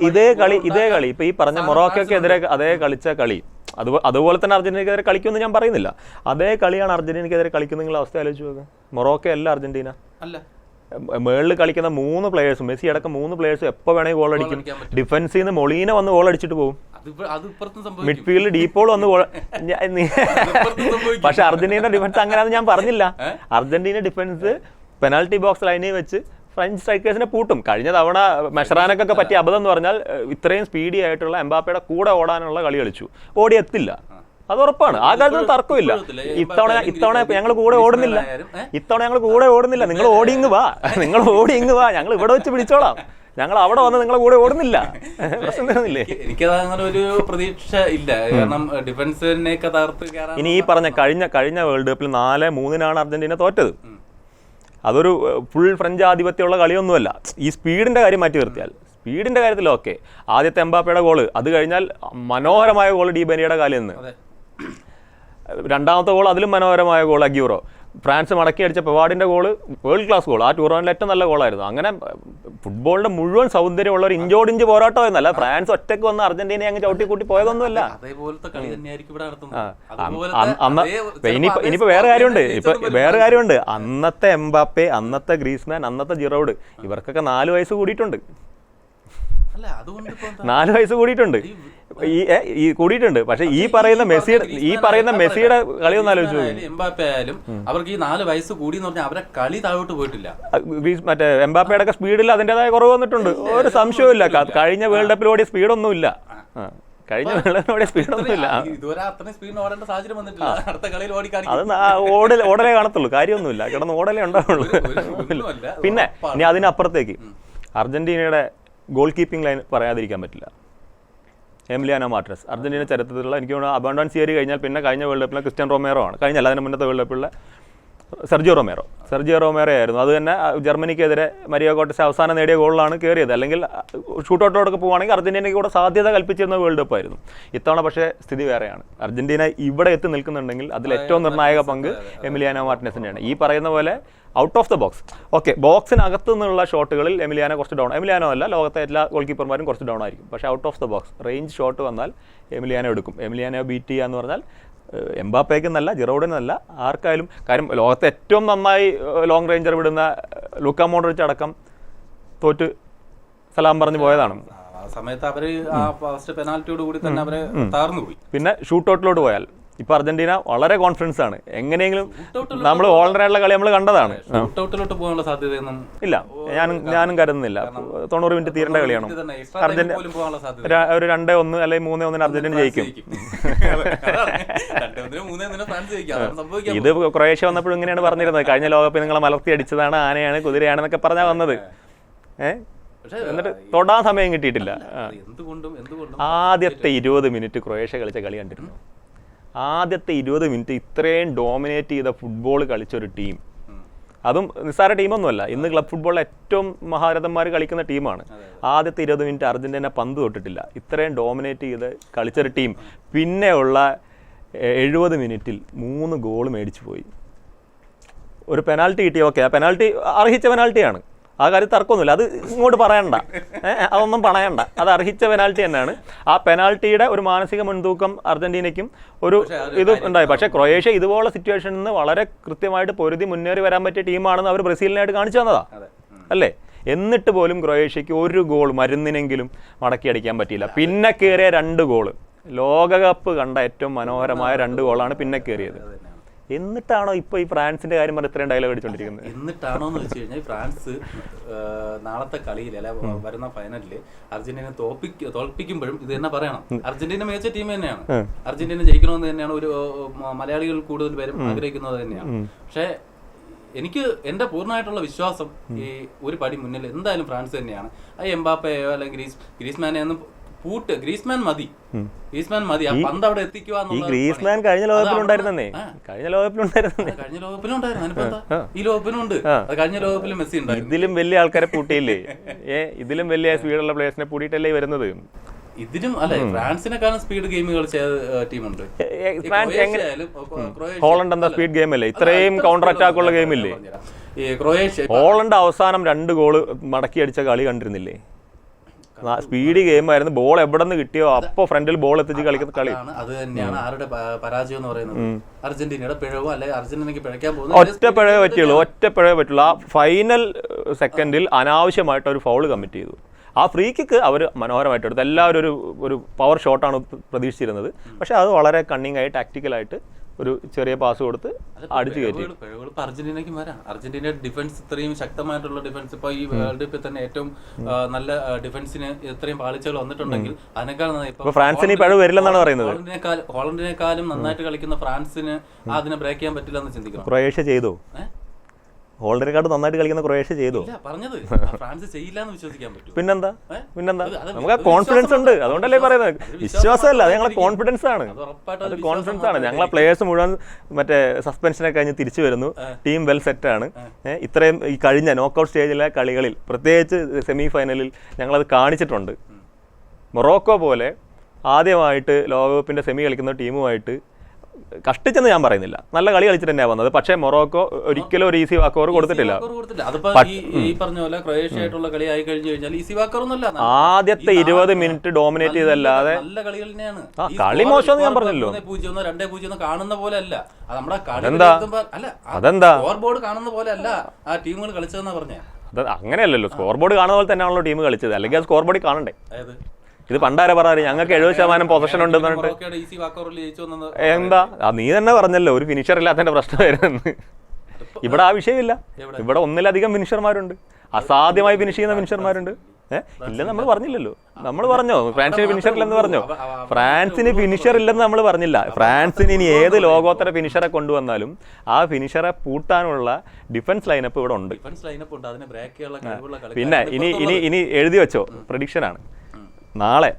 ഇതേ കളി ഇപ്പൊ ഈ പറഞ്ഞ മൊറോക്കൊക്കെ എതിരെ അതേ കളിച്ച കളി അതുപോലെ തന്നെ അർജന്റീനയ്ക്കെതിരെ കളിക്കുമെന്ന് ഞാൻ പറയുന്നില്ല. അതേ കളിയാണ് അർജന്റീനയ്ക്കെതിരെ കളിക്കുന്ന നിങ്ങൾ അവസ്ഥ ആലോചിച്ച് നോക്കുക. മൊറോക്കോ അല്ല അർജന്റീന. അല്ല, മേളിൽ കളിക്കുന്ന 3 പ്ലേയേഴ്സും മെസ്സി അടക്കം 3 പ്ലേയേഴ്സും എപ്പോൾ വേണമെങ്കിൽ ഗോൾ അടിക്കും. ഡിഫൻസിൽ നിന്ന് മൊളീന വന്ന് ഗോൾ അടിച്ചിട്ട് പോകും. മിഡ്ഫീൽഡ് ഡീപ്പോൾ വന്ന് പക്ഷെ അർജന്റീന ഡിഫൻസ് അങ്ങനെയാണെന്ന് ഞാൻ പറഞ്ഞില്ല. അർജന്റീന ഡിഫൻസ് പെനാൽറ്റി ബോക്സ് ലൈനിൽ വെച്ച് ഫ്രഞ്ച് സ്ട്രൈക്കേഴ്സിനെ പൂട്ടും. കഴിഞ്ഞ തവണ മെഷറാനൊക്കെ പറ്റിയ അബദ്ധം എന്ന് പറഞ്ഞാൽ ഇത്രയും സ്പീഡി ആയിട്ടുള്ള എംബാപ്പയുടെ കൂടെ ഓടാനുള്ള കളി കളിച്ചു, ഓടിയെത്തില്ല. അത് ഉറപ്പാണ്, ആ കാര്യത്തിൽ തർക്കമില്ല. ഇത്തവണ ഞങ്ങൾ കൂടെ ഓടുന്നില്ല, നിങ്ങൾ ഓടിയിങ് വാ, ഞങ്ങൾ ഇവിടെ വെച്ച് പിടിച്ചോളാം, ഞങ്ങൾ അവിടെ വന്ന് നിങ്ങളെ കൂടെ ഓടുന്നില്ല. പ്രശ്നം തരുന്നില്ലേ? എനിക്കത് അങ്ങനെ ഒരു പ്രതീക്ഷ ഇല്ല. കാരണം ഡിഫൻസിനെയൊക്കെ തകർത്ത് ഇനി ഈ പറഞ്ഞ കഴിഞ്ഞ വേൾഡ് കപ്പിൽ 4-3 അർജന്റീന തോറ്റത്. അതൊരു ഫുൾ ഫ്രഞ്ച് ആധിപത്യമുള്ള കളിയൊന്നുമല്ല. ഈ സ്പീഡിന്റെ കാര്യം മാറ്റി നിർത്തിയാൽ, സ്പീഡിന്റെ കാര്യത്തിൽ ഓക്കെ. ആദ്യത്തെ എംബാപ്പയുടെ ഗോള്, അത് കഴിഞ്ഞാൽ മനോഹരമായ ഗോള് ഡിബനിയുടെ കാലിൽ നിന്ന്. രണ്ടാമത്തെ ഗോൾ അതിലും മനോഹരമായ ഗോൾ അഗ്യൂറോ. ഫ്രാൻസ് മടക്കി അടിച്ച പെവാഡിന്റെ ഗോള് വേൾഡ് ക്ലാസ് ഗോൾ, ആ ടൂർണമെന്റിൽ ഏറ്റവും നല്ല ഗോളായിരുന്നു. അങ്ങനെ ഫുട്ബോളിന്റെ മുഴുവൻ സൗന്ദര്യമുള്ള ഒരു ഇഞ്ചോടിഞ്ച് പോരാട്ടമായിരുന്നു. അല്ല ഫ്രാൻസ് ഒറ്റയ്ക്ക് വന്ന് അർജന്റീനയെ അങ്ങ് ചവിട്ടിക്കൂട്ടി പോയതൊന്നുമല്ല. ഇനിയിപ്പോ വേറെ കാര്യമുണ്ട്. അന്നത്തെ എംബാപ്പെ, അന്നത്തെ ഗ്രീസ്മാൻ, അന്നത്തെ ജിറോഡ്, ഇവർക്കൊക്കെ 4 വയസ്സ് കൂടിയിട്ടുണ്ട്. 4 വയസ്സ് കൂടിയിട്ടുണ്ട്. കൂടിയിട്ടുണ്ട്. പക്ഷെ ഈ പറയുന്ന മെസ്സിയുടെ കളി ഒന്ന് ആലോചിച്ചു. എംബാപ്പെ ആയാലും അവർക്ക് ഈ 4 വയസ്സ് കൂടി എന്ന് പറഞ്ഞാൽ അവരെ കളി താഴോട്ട് പോയിട്ടില്ല. മറ്റേ എംബാപ്പയുടെ ഒക്കെ സ്പീഡിൽ അതിൻ്റെതായ കുറവ് വന്നിട്ടുണ്ട്, ഒരു സംശയവുമില്ല. കഴിഞ്ഞ വേൾഡ് കപ്പിൽ ഓടിയ സ്പീഡൊന്നുമില്ല. അത് ഓടലേ കാണത്തുള്ളൂ, കാര്യമൊന്നുമില്ല, കിടന്ന് ഓടലേ ഉണ്ടാവുള്ളൂ. പിന്നെ ഇനി അതിനപ്പുറത്തേക്ക് അർജന്റീനയുടെ ഗോൾ കീപ്പിംഗ് ലൈൻ പറയാതിരിക്കാൻ പറ്റില്ല. എമിലിയാനോ മാർട്ടിനസ്, അർജന്റീന ചരിത്രത്തിലുള്ള എനിക്ക് തോന്നുന്നു അബണ്ടൻസ് തിയറി കഴിഞ്ഞാൽ പിന്നെ കഴിഞ്ഞ വേൾഡ് കപ്പിലെ ക്രിസ്ത്യൻ റൊമേറോ ആണ്. കഴിഞ്ഞല്ല, അതിന് മുന്നത്തെ വേൾഡ് കപ്പിലെ സെർജിയോ റൊമേറോ ആയിരുന്നു. അത് തന്നെ ജർമ്മനിക്കെതിരെ മരിയോ കോട്ടസ് അവസാനം നേടിയ ഗോളിലാണ് കയറിയത്. അല്ലെങ്കിൽ ഷൂട്ടൗട്ടോടൊക്കെ പോവുകയാണെങ്കിൽ അർജന്റീനയ്ക്ക് കൂടെ സാധ്യത കൽപ്പിച്ചിരുന്ന വേൾഡ് കപ്പ് ആയിരുന്നു. ഇത്തവണ പക്ഷേ സ്ഥിതി വേറെയാണ്. അർജന്റീന ഇവിടെ എത്തി നിൽക്കുന്നുണ്ടെങ്കിൽ അതിൽ ഏറ്റവും നിർണായക പങ്ക് എമിലിയാനോ മാർട്ടിനസിൻ്റെയാണ്. ഈ പറയുന്ന പോലെ out of the box, okay, ബോക്സിനകത്തു നിന്നുള്ള ഷോട്ടുകളിൽ എമിലിയാനോ കുറച്ച് ഡൗൺ, എമിലിയാനോ അല്ല, ലോകത്തെ എല്ലാ ഗോൾ കീപ്പർമാരും കുറച്ച് ഡൗൺ ആയിരിക്കും. പക്ഷേ out of the box range shot വന്നാൽ എമിലിയാനോ എടുക്കും. എമിലിയാനോ ബീറ്റ് ചെയ്യുക എന്ന് പറഞ്ഞാൽ എംബാപ്പയ്ക്കെന്നല്ല, ജിറോഡിനല്ല, ആർക്കായാലും. കാര്യം ലോകത്തെ ഏറ്റവും നന്നായി ലോങ് റേഞ്ചർ വിടുന്ന ലൂക്ക മോഡ്രിച്ച് അടക്കം തോറ്റ് സലാം പറഞ്ഞു പോയതാണ്. സമയത്ത് അവര് ഫസ്റ്റ് പെനാൽറ്റിയോട് കൂടി തന്നെ അവരെ താർന്നു പോയി. പിന്നെ ഷൂട്ടൗട്ടിലോട്ട് പോയാൽ ഇപ്പൊ അർജന്റീന വളരെ കോൺഫിഡൻസ് ആണ്. എങ്ങനെയെങ്കിലും നമ്മൾ ഓൾറെഡി കളി നമ്മൾ കണ്ടതാണ്. ഷൂട്ടൗട്ടിലോട്ട് പോകാനുള്ള സാധ്യതയൊന്നും ഇല്ല, ഞാനും കരുതുന്നില്ല. 90 മിനിറ്റ് തീരേണ്ട കളിയാണ്. അർജന്റീന ഒരു 2-1 അല്ലെങ്കിൽ 3-1 അർജന്റീന ജയിക്കും. ഇത് ക്രൊയേഷ്യ വന്നപ്പോഴും ഇങ്ങനെയാണ് പറഞ്ഞിരുന്നത്. കഴിഞ്ഞ ലോകകപ്പിൽ നിങ്ങളെ മലർത്തി അടിച്ചതാണ്, ആനയാണ്, കുതിരയാണെന്നൊക്കെ പറഞ്ഞാൽ വന്നത്. എന്നിട്ട് തൊടാൻ സമയം കിട്ടിയിട്ടില്ല. ആദ്യത്തെ 20 മിനിറ്റ് ക്രൊയേഷ്യ കളിച്ച കളി കണ്ടിരുന്നു. ആദ്യത്തെ 20 മിനിറ്റ് ഇത്രയും ഡോമിനേറ്റ് ചെയ്ത ഫുട്ബോൾ കളിച്ചൊരു ടീം, അതും നിസ്സാര ടീമൊന്നുമല്ല. ഇന്ന് ക്ലബ് ഫുട്ബോളിൽ ഏറ്റവും മഹാരഥന്മാർ കളിക്കുന്ന ടീമാണ്. ആദ്യത്തെ 20 മിനിറ്റ് അർജന്റീന പന്ത് തൊട്ടിട്ടില്ല. ഇത്രയും ഡോമിനേറ്റ് ചെയ്ത് കളിച്ചൊരു ടീം പിന്നെയുള്ള 70 മിനിറ്റിൽ 3 ഗോൾ മേടിച്ചു പോയി. ഒരു പെനാൽറ്റി കിട്ടി, ഓക്കെ, ആ പെനാൽറ്റി അർഹിച്ച പെനാൽറ്റിയാണ്, ആ കാര്യം തർക്കമൊന്നുമില്ല. അത് ഇങ്ങോട്ട് പറയണ്ട, അതൊന്നും പറയണ്ട, അത് അർഹിച്ച പെനാൽറ്റി തന്നെയാണ്. ആ പെനാൽറ്റിയുടെ ഒരു മാനസിക മുൻതൂക്കം അർജന്റീനയ്ക്കും ഒരു ഇത് ഉണ്ടായി. പക്ഷേ ക്രൊയേഷ്യ ഇതുപോലുള്ള സിറ്റുവേഷനിൽ നിന്ന് വളരെ കൃത്യമായിട്ട് പൊരുതി മുന്നേറി വരാൻ പറ്റിയ ടീമാണെന്ന് അവർ ബ്രസീലിനായിട്ട് കാണിച്ചു തന്നതാ അല്ലേ? എന്നിട്ട് പോലും ക്രൊയേഷ്യയ്ക്ക് ഒരു ഗോൾ മരുന്നിനെങ്കിലും മടക്കി അടിക്കാൻ പറ്റിയില്ല. പിന്നെ കയറിയ 2 ഗോള്, ലോകകപ്പ് കണ്ട ഏറ്റവും മനോഹരമായ 2 ഗോളാണ് പിന്നെ കയറിയത്. എന്നിട്ടാണോ ഇപ്പൊ ഈ ഫ്രാൻസിന്റെ കാര്യം പറഞ്ഞ് ഇത്രയും ഡയലോഗ് അടിച്ചോണ്ടിരിക്കുന്നത്? എന്നിട്ടാണോ എന്ന് വെച്ച് കഴിഞ്ഞാൽ ഫ്രാൻസ് നാളത്തെ കളിയിൽ അല്ലെ വരുന്ന ഫൈനലില് അർജന്റീന തോൽപ്പിക്കുമ്പോഴും ഇത് തന്നെ പറയണം, അർജന്റീന മികച്ച ടീം തന്നെയാണ്, അർജന്റീന ജയിക്കണമെന്ന് തന്നെയാണ് ഒരു മലയാളികൾ കൂടുതൽ പേരും ആഗ്രഹിക്കുന്നത് തന്നെയാണ്. പക്ഷേ എനിക്ക് എന്റെ പൂർണ്ണമായിട്ടുള്ള വിശ്വാസം ഈ ഒരു പടി മുന്നിൽ എന്തായാലും ഫ്രാൻസ് തന്നെയാണ്. ആ എംബാപ്പയോ അല്ലെങ്കിൽ ഗ്രീസ്മാനെ ഒന്നും ഗ്രീസ്മാൻ മതി, ആ പന്ത് അവിടെ എത്തിക്കുക. ഈ ഗ്രീസ്മാൻ കഴിഞ്ഞ ലോകകപ്പിലുണ്ടായിരുന്നേ, കഴിഞ്ഞ ലോകകപ്പിലുണ്ടായിരുന്നു, ഈ ലോകകപ്പിലും ഉണ്ട്, കഴിഞ്ഞ ലോകകപ്പിലും മെസ്സി ഉണ്ടായിരുന്നു. ഇതിലും വലിയ ആൾക്കാരെ പൂട്ടിയില്ലേ? ഇതിലും വലിയ സ്പീഡുള്ള പ്ലേയേഴ്സിനെ പൂട്ടിയിട്ടല്ലേ വരുന്നത്. ഇതിലും അല്ലെ ഫ്രാൻസിനെക്കാളും സ്പീഡ് ഗെയിം കളിച്ച ടീമുണ്ട്. ഹോളണ്ട് എന്താ സ്പീഡ് ഗെയിം അല്ലേ? ഇത്രയും കൗണ്ടർ അറ്റാക്ക് ഉള്ള ഗെയിമില്ലേ? ഹോളണ്ട് അവസാനം 2 ഗോള് മടക്കി അടിച്ച കളി കണ്ടിരുന്നില്ലേ? സ്പീഡി ഗെയിം ആയിരുന്നു. ബോൾ എവിടെ നിന്ന് കിട്ടിയോ അപ്പോൾ ഫ്രണ്ടിൽ ബോൾ എത്തിച്ച് കളിക്കുന്ന കളി. അത് തന്നെയാണ് ആരുടെ പരാജയം എന്ന് പറയുന്നത്. അർജന്റീനയുടെ പിഴവോ അല്ലെങ്കിൽ അർജന്റീനയ്ക്ക് പിഴയ്ക്കാൻ പോകുന്നത് ഒറ്റ പിഴവേ പറ്റുള്ളൂ. ആ ഫൈനൽ സെക്കൻഡിൽ അനാവശ്യമായിട്ട് ഒരു ഫൗൾ കമ്മിറ്റ് ചെയ്തു. ആ ഫ്രീ കിക്ക് അവർ മനോഹരമായിട്ട് എടുത്തു. എല്ലാവരും ഒരു പവർ ഷോട്ടാണ് പ്രതീക്ഷിച്ചിരുന്നത്. പക്ഷെ അത് വളരെ കണ്ണിങ് ആയി ടാക്ടിക്കലായിട്ട് ഒരു ചെറിയ പാസ് കൊടുത്ത് അടിച്ചു കയറ്റി. അർജന്റീനയ്ക്കും വരാം. അർജന്റീനയുടെ ഡിഫൻസ് ഇത്രയും ശക്തമായിട്ടുള്ള ഡിഫൻസ് ഇപ്പൊ ഈ വേൾഡ് കപ്പിൽ തന്നെ ഏറ്റവും നല്ല ഡിഫൻസിന് ഇത്രയും പാളിച്ചകൾ വന്നിട്ടുണ്ടെങ്കിൽ അതിനേക്കാൾ ഫ്രാൻസിന് പിഴവ് വരില്ലെന്നാണ് പറയുന്നത്. ഹോളണ്ടിനേക്കാളും നന്നായിട്ട് കളിക്കുന്ന ഫ്രാൻസിന് അതിനെ ബ്രേക്ക് ചെയ്യാൻ പറ്റില്ല എന്ന് ചിന്തിക്കണം. ക്രൊയേഷ്യ ചെയ്തോ? ഹോൾഡറിനെക്കാട്ട് നന്നായിട്ട് കളിക്കുന്ന ക്രൊയേഷ്യ ചെയ്തോ? പറഞ്ഞത് ഫ്രാൻസ് ചെയ്യില്ല എന്ന് വിശ്വസിക്കാൻ പറ്റും. പിന്നെന്താ നമുക്ക് ആ കോൺഫിഡൻസ് ഉണ്ട്. അതുകൊണ്ടല്ലേ പറയുന്നത്. വിശ്വാസമല്ല, അത് ഞങ്ങളെ കോൺഫിഡൻസ് ആണ്. അത് കോൺഫിഡൻസ് ആണ്. ഞങ്ങളെ പ്ലേയേഴ്സ് മുഴുവൻ മറ്റേ സസ്പെൻഷനെ കഴിഞ്ഞ് തിരിച്ചു വരുന്നു. ടീം വെൽ സെറ്റ് ആണ്. ഇത്രയും ഈ കഴിഞ്ഞ നോക്കൌട്ട് സ്റ്റേജിലെ കളികളിൽ പ്രത്യേകിച്ച് സെമി ഫൈനലിൽ ഞങ്ങളത് കാണിച്ചിട്ടുണ്ട്. മൊറോക്കോ പോലെ ആദ്യമായിട്ട് ലോകകപ്പിന്റെ സെമി കളിക്കുന്ന ടീമുമായിട്ട് കഷ്ടിച്ചെന്ന് ഞാൻ പറയുന്നില്ല, നല്ല കളി കളിച്ചിട്ട് തന്നെയാണ് വന്നത്. പക്ഷേ മൊറോക്കോ ഒരിക്കലും ഒരു ഈസി വാക്കോർ കൊടുത്തിട്ടില്ല. ആദ്യത്തെ 20 മിനിറ്റ് ഡോമിനേറ്റ് ചെയ്തല്ലാതെ കളി മോശമെന്ന് ഞാൻ പറഞ്ഞല്ലോ. അതെന്താ അങ്ങനെയല്ലല്ലോ, സ്കോർ ബോർഡ് കാണുന്ന പോലെ തന്നെയാണല്ലോ ടീം കളിച്ചത്. അല്ലെങ്കിൽ അത് സ്കോർ ബോർഡിൽ കാണണ്ടേ? ഇത് പണ്ടാരെ പറയാറ് ഞങ്ങൾക്ക് 70% പൊസിഷൻ ഉണ്ടെന്ന് പറഞ്ഞിട്ട്. എന്താ നീ തന്നെ പറഞ്ഞല്ലോ ഒരു ഫിനിഷർ ഇല്ലാത്തതിന്റെ പ്രശ്നമായിരുന്നു. ഇവിടെ ആ വിഷയമില്ല. ഇവിടെ ഒന്നിലധികം ഫിനിഷർമാരുണ്ട്, അസാധ്യമായി ഫിനിഷ് ചെയ്യുന്ന ഫിനിഷർമാരുണ്ട്. ഇല്ലെന്ന് നമ്മൾ പറഞ്ഞില്ലല്ലോ. നമ്മൾ പറഞ്ഞോ ഫ്രാൻസിന് ഫിനിഷർ ഇല്ലെന്ന് പറഞ്ഞോ? ഫ്രാൻസിന് ഫിനിഷർ ഇല്ലെന്ന് നമ്മൾ പറഞ്ഞില്ല. ഫ്രാൻസിന് ഇനി ഏത് ലോകോത്തര ഫിനിഷറെ കൊണ്ടുവന്നാലും ആ ഫിനിഷറെ പൂട്ടാനുള്ള ഡിഫൻസ് ലൈനപ്പ് ഇവിടെ ഉണ്ട്. പിന്നെ ഇനി എഴുതി വെച്ചോ, പ്രഡിക്ഷനാണ്. നാളെ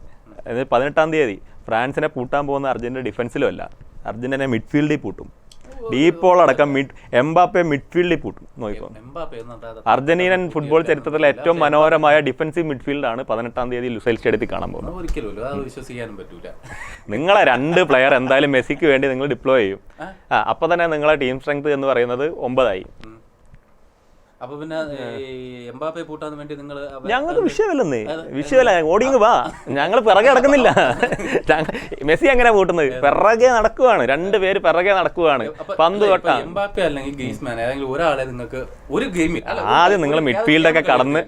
18-ാം തീയതി ഫ്രാൻസിനെ പൂട്ടാൻ പോകുന്ന അർജന്റീന ഡിഫൻസിലും അല്ല, അർജന്റീന മിഡ്ഫീൽഡിൽ പൂട്ടും. ഡീപ്പോൾ അടക്കം എംബാപ്പെ മിഡ്ഫീൽഡിൽ പൂട്ടും. നോക്കിക്കോ, അർജന്റീനൻ ഫുട്ബോൾ ചരിത്രത്തിലെ ഏറ്റവും മനോഹരമായ ഡിഫൻസീവ് മിഡ്ഫീൽഡാണ് 18-ാം തീയതി ലുസൈൽ സ്റ്റേഡിയത്തിൽ കാണാൻ പോകുന്നത്. നിങ്ങളെ 2 പ്ലെയർ എന്തായാലും മെസ്സിക്ക് വേണ്ടി നിങ്ങൾ ഡിപ്ലോയ് ചെയ്യും. അപ്പൊ തന്നെ നിങ്ങളെ ടീം സ്ട്രെങ്ത് എന്ന് പറയുന്നത് 9 ആയി. അപ്പൊ പിന്നെ എംബാപ്പെ പൂട്ടാൻ വേണ്ടി നിങ്ങൾ ഞങ്ങൾക്ക് വിഷയമല്ല, ഓടിങ് വാ, ഞങ്ങൾ പിറകെ നടക്കുന്നില്ല. മെസ്സി എങ്ങനെ പൂട്ടുന്നത്? പിറകെ നടക്കുവാണ്, 2 പേര് പിറകെ നടക്കുവാണ്. പന്ത് തൊട്ടാ എംബാപ്പെ അല്ലെങ്കിൽ ഗ്രീസ്മാൻ ഏതെങ്കിലും ഒരാളെ നിങ്ങൾക്ക് ഒരു ഗെയിമിൽ ആദ്യം നിങ്ങൾ മിഡ്ഫീൽഡൊക്കെ കടന്ന്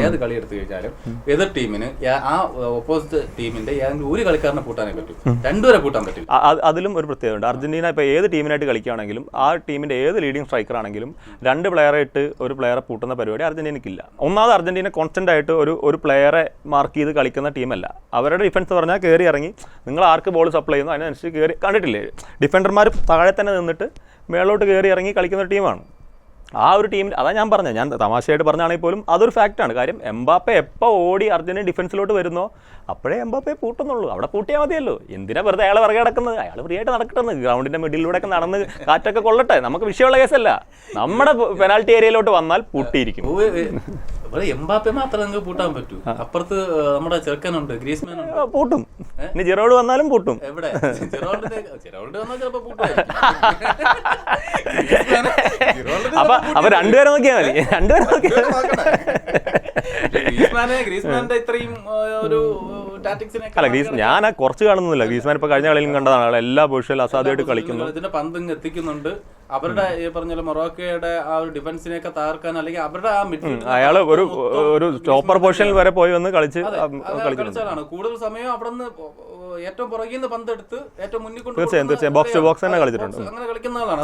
ഏത് കളി എടുത്തു കഴിഞ്ഞാലും എതിർ ടീമിന് ആ ഓപ്പോസിറ്റ് ടീമിന്റെ ഏതെങ്കിലും ഒരു കളിക്കാരനെ പൂട്ടാനേ പറ്റും, 2 പേരെ പൂട്ടാൻ പറ്റും. അതിലും ഒരു പ്രത്യേകത. അർജന്റീന ഇപ്പൊ ഏത് ടീമിനായിട്ട് കളിക്കുകയാണെങ്കിലും ആ ടീമിന്റെ ഏത് ലീഡിംഗ് സ്ട്രൈക്കർ ആണെങ്കിലും 2 പ്ലെയറെ ഇട്ട് ഒരു പ്ലെയറെ പൂട്ടുന്ന പരിപാടി അർജന്റീനയ്ക്കില്ല. ഒന്നാമത് അർജന്റീന കോൺസ്റ്റന്റ് ആയിട്ട് ഒരു പ്ലെയറെ മാർക്ക് ചെയ്ത് കളിക്കുന്ന ടീമല്ല. അവരുടെ ഡിഫൻസ് പറഞ്ഞാൽ കയറി ഇറങ്ങി നിങ്ങൾ ആർക്ക് ബോൾ സപ്ലൈ ചെയ്യുന്നു അതിനനുസരിച്ച് കയറി, കണ്ടിട്ടില്ലേ ഡിഫൻഡർമാർ താഴെ തന്നെ നിന്നിട്ട് മേളോട്ട് കയറി ഇറങ്ങി കളിക്കുന്ന ടീമാണ് ആ ഒരു ടീമിൽ. അതാ ഞാൻ പറഞ്ഞത്, ഞാൻ തമാശയായിട്ട് പറഞ്ഞാണെങ്കിൽ പോലും അതൊരു ഫാക്റ്റാണ്. കാര്യം എംബാപ്പെ എപ്പോൾ ഓടി അർജന്റീന ഡിഫൻസിലോട്ട് വരുന്നോ അപ്പോഴേ എംബാപ്പെ പൂട്ടുന്നുള്ളൂ. അവിടെ പൂട്ടിയാൽ മതിയല്ലോ, എന്തിനാ വെറുതെ അയാളെ പിറകെ കിടക്കുന്നത്? അയാൾ ഫ്രീ ആയിട്ട് നടക്കട്ടെന്ന്, ഗ്രൗണ്ടിന്റെ മിഡിലൂടെയൊക്കെ നടന്ന് കാറ്റൊക്കെ കൊള്ളട്ടെ, നമുക്ക് വിഷയമുള്ള കേസല്ല. നമ്മുടെ പെനാൽറ്റി ഏരിയയിലോട്ട് വന്നാൽ പൂട്ടിയിരിക്കും. എംബാപ്പെ മാത്രമേ നിങ്ങൾക്ക് പൂട്ടാൻ പറ്റൂ. അപ്പുറത്ത് നമ്മുടെ ചെറുക്കനുണ്ട്, ഗ്രീസ്മാൻ ഉണ്ട്, പൂട്ടും. ഇനി ജിറോഡ് വന്നാലും പൂട്ടും. എവിടെ ജിറോഡ് വന്നാൽ ചിലപ്പോ പൂട്ടും. അപ്പൊ രണ്ടുപേരെ നോക്കിയാൽ മതി, രണ്ടുപേരെ നോക്കിയാൽ ഗ്രീസ്മാന്റെ ഇത്രയും ഒരു അല്ല ഞാൻ കുറച്ച് കാണുന്നില്ല. ഗ്രീസ്മാൻ ഇപ്പൊ കഴിഞ്ഞ കളിയിലും കണ്ടതാണ്, എല്ലാ പൊസിഷനിലും അസാധ്യമായിട്ട് കളിക്കുന്നു. ഇതിന്റെ പന്ത് എത്തിക്കുന്നുണ്ട്. അവരുടെ ഈ പറഞ്ഞ മൊറോക്കോയുടെ ആ ഒരു ഡിഫൻസിനെയൊക്കെ തകർക്കാൻ അല്ലെങ്കിൽ അവരുടെ ആ അയാള് ഒരു സ്റ്റോപ്പർ പൊസിഷനിൽ വരെ പോയി വന്ന് കളിച്ചാണ് കൂടുതൽ സമയം അവിടെ നിന്ന് ഏറ്റവും പുറകിൽ നിന്ന് പന്ത് എടുത്ത് ഏറ്റവും മുന്നിൽ കൊണ്ട് തീർച്ചയായും ബോക്സ് ടു ബോക്സ് തന്നെ കളിച്ചിട്ടുണ്ട്. അങ്ങനെ കളിക്കുന്നതാണ്.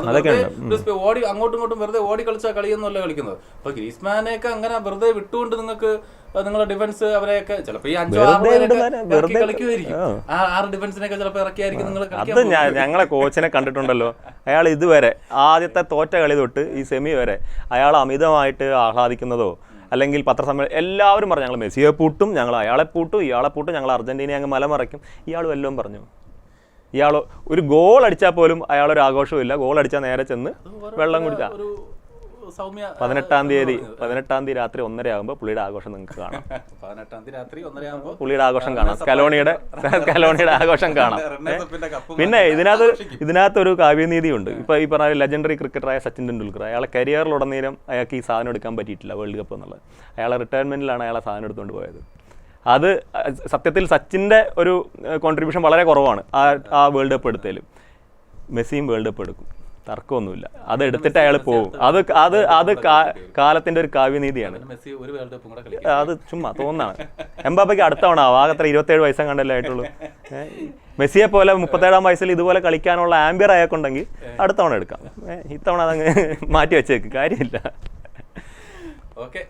ഓടി അങ്ങോട്ടും ഇങ്ങോട്ടും വെറുതെ ഓടി കളിച്ച കളിയൊന്നുമല്ല കളിക്കുന്നത്. അപ്പൊ ഗ്രീസ്മാനെയൊക്കെ അങ്ങനെ വെറുതെ വിട്ടുകൊണ്ട് നിങ്ങൾക്ക് നിങ്ങളുടെ ഡിഫൻസ് അവരെയൊക്കെ ചിലപ്പോ ഈ 5-6 കളിക്കുമായിരിക്കും. 6 ഡിഫൻസിനെയൊക്കെ ചിലപ്പോൾ ഇറക്കിയായിരിക്കും നിങ്ങൾ. അത് ഞങ്ങളെ കോച്ചിനെ കണ്ടിട്ടുണ്ടല്ലോ, അയാൾ ഇതുവരെ ആദ്യത്തെ തോറ്റ കളി തൊട്ട് ഈ സെമി വരെ അയാൾ അമിതമായിട്ട് ആഹ്ലാദിക്കുന്നതോ അല്ലെങ്കിൽ പത്രസമ്മേളനം എല്ലാവരും പറഞ്ഞു ഞങ്ങൾ മെസ്സിയെ പൂട്ടും, ഞങ്ങൾ അയാളെ പൂട്ടും, ഇയാളെ പൂട്ടും, ഞങ്ങൾ അർജന്റീനയെ അങ്ങ് മലമറയ്ക്കും. ഇയാൾ വല്ലതും പറഞ്ഞു? ഇയാൾ ഒരു ഗോൾ അടിച്ചാൽ പോലും അയാളൊരു ആഘോഷവും ഇല്ല. ഗോൾ അടിച്ചാൽ നേരെ ചെന്ന് വെള്ളം കുടിച്ചാൽ 18-ാം തീയതി രാത്രി 1:30 ആകുമ്പോൾ പുള്ളിയുടെ ആഘോഷം നിങ്ങൾക്ക് കാണാം. 18-ാം തീയതി രാത്രി 1:30 ആകുമ്പോൾ പുള്ളിയുടെ ആഘോഷം കാണാം, സ്കലോണിയുടെ ആഘോഷം കാണാം. പിന്നെ ഇതിനകത്തൊരു കാവ്യനീതിയുണ്ട്. ഇപ്പൊ ഈ പറഞ്ഞ ലെജൻഡറി ക്രിക്കറ്ററായ സച്ചിൻ ടെണ്ടുൽക്കർ, അയാളെ കരിയറിലുടനീളം അയാൾക്ക് ഈ സാധനം എടുക്കാൻ പറ്റിയിട്ടില്ല, വേൾഡ് കപ്പ് എന്നുള്ളത്. അയാളെ റിട്ടയർമെന്റിലാണ് അയാളെ സാധനം എടുത്തുകൊണ്ട് പോയത്. അത് സത്യത്തിൽ സച്ചിൻ്റെ ഒരു കോൺട്രിബ്യൂഷൻ വളരെ കുറവാണ് ആ വേൾഡ് കപ്പ് എടുത്തതിലും. മെസ്സിയും വേൾഡ് കപ്പ് എടുക്കും, തർക്കമൊന്നുമില്ല. അത് എടുത്തിട്ട് അയാൾ പോകും. അത് കാലത്തിന്റെ ഒരു കാവ്യനീതിയാണ്. അത് ചുമ്മാ തോന്നാണ്. എംബാപ്പയ്ക്ക് അടുത്ത തവണ ആകത്ര 27 വയസ്സം കണ്ടല്ലേ ആയിട്ടുള്ളൂ. മെസ്സിയെ പോലെ 37-ാം വയസ്സിൽ ഇതുപോലെ കളിക്കാനുള്ള ആംബിയർ അയാൾക്കുണ്ടെങ്കിൽ അടുത്ത തവണ എടുക്കാം. ഇത്തവണ അതങ്ങ് മാറ്റി വെച്ചേക്ക്, കാര്യമില്ല. ഓക്കെ.